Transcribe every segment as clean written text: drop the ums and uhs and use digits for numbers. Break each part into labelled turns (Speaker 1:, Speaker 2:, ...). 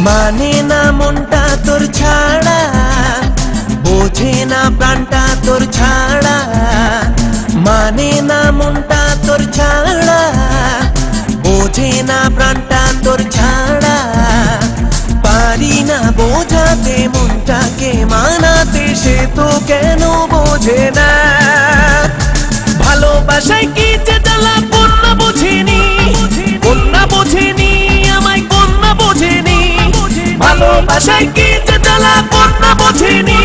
Speaker 1: মানে না মনটা তোর ছাড়া, বোঝে না প্রাণটা তোর ছাড়া। মানে না মনটা তোর ছাড়া, বোঝে না প্রাণটা তোর ছাড়া। পারি না বোঝাতে মনটাকে মানাতে, সে তো কেন বোঝে না। ভালোবাসায় কি যে জ্বালা কন্যা বোঝেনি, কন্যা বোঝেনি আমায়, কন্যা বোঝেনি। ভালোবাসায় কি যে জ্বালা কন্যা বোঝেনি,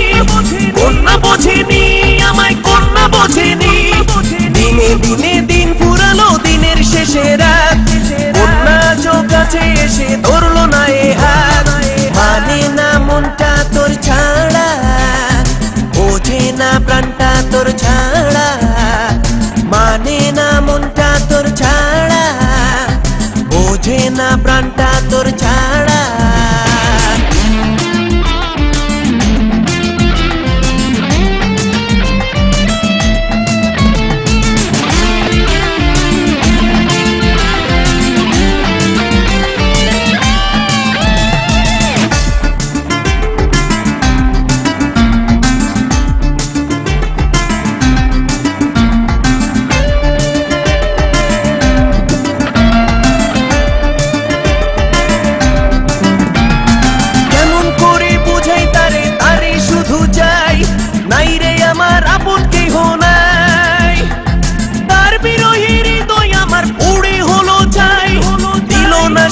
Speaker 1: কন্যা বোঝেনি আমায়, কন্যা বোঝেনি। দিনে দিনে দিন ফুরালো, দিনের শেষে রাত, কন্যা চোখ কাছে এসে ধরলো না এ হাত। মানে না মনটা তোর ছাড়া, বোঝে না প্রাণটা তোর ছাড়া। মানে না মনটা তোর ছাড়া, বোঝে না প্রাণটা তোর ছাড়া।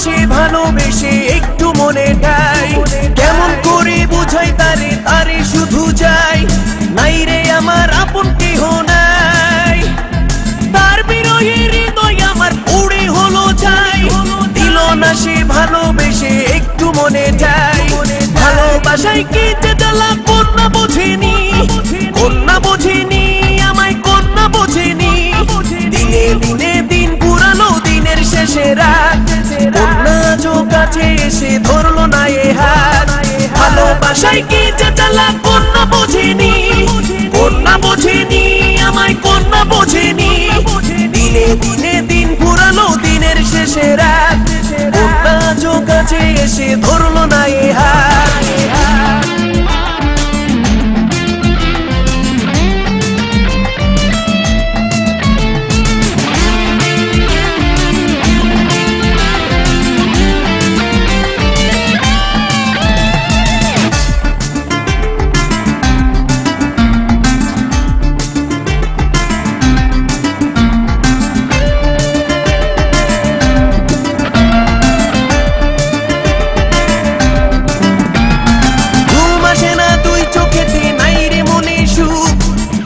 Speaker 1: সে ভালোবেসে একটু মনেটাই কেমন করে বুঝাই তারে, তারে শুধু চাই। নাই রে আমার আপন কেহ নাই, তার বিরহে হৃদয় আমার পুড়ে হলো চাই। দিল না সে ভালোবেসে একটু মনেটাই। ভালোবাসায় কি যে জ্বালা কন্যা বোঝেনি, কন্যা বোঝেনি আমায়, কন্যা বোঝেনি। দিনে দিনে দিন পুরানো, দিনের শেষে রাত, কন্যা চোখ কাছে এসে ধরলো না এ হাত। ভালোবাসায় কি যে জ্বালা কন্যা বোঝেনি, কন্যা বোঝেনি আমায়, কন্যা বোঝেনি। দিনে দিনে দিন পুরানো, দিনের শেষে রাত, কন্যা চোখ কাছে এসে ধরলো না এ হাত।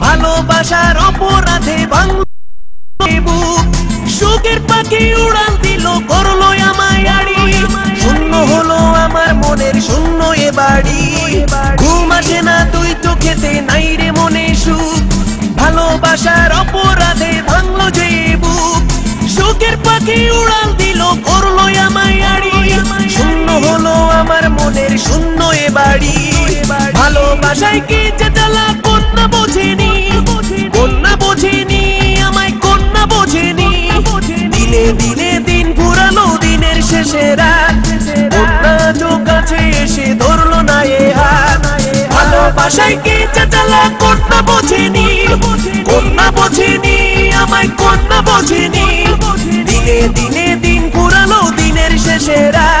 Speaker 1: ভালোবাসার অপরাধে ভাঙলো বুক, সুখের পাখি উড়াল দিল, করলো আমায় আড়ি। শূন্য হলো আমার মনের শূন্য এ বাড়ি। ঘুম আসে না তুই চোখেতে, নাই রে মনে সুখ। ভালোবাসার অপরাধে ভাঙলো যে বুক, সুখের পাখি উড়াল দিল, করলো আমায় আড়ি। শূন্য হলো আমার মনের শূন্য এ বাড়ি। ভালোবাসায় কি যে জ্বালা কন্যা বোঝেনি, কন্যা বোঝেনি আমায়, কন্যা বোঝেনি। দিনে দিনে দিন পুরানো, দিনের শেষে রাত, কন্যা চোখ কাছে এসে ধরলো না এ হাত। ভালোবাসায় কি যে জ্বালা কন্যা বোঝেনি, কন্যা বোঝেনি আমায়, কন্যা বোঝেনি। দিনে দিনে দিন পুরানো, দিনের শেষে রাত,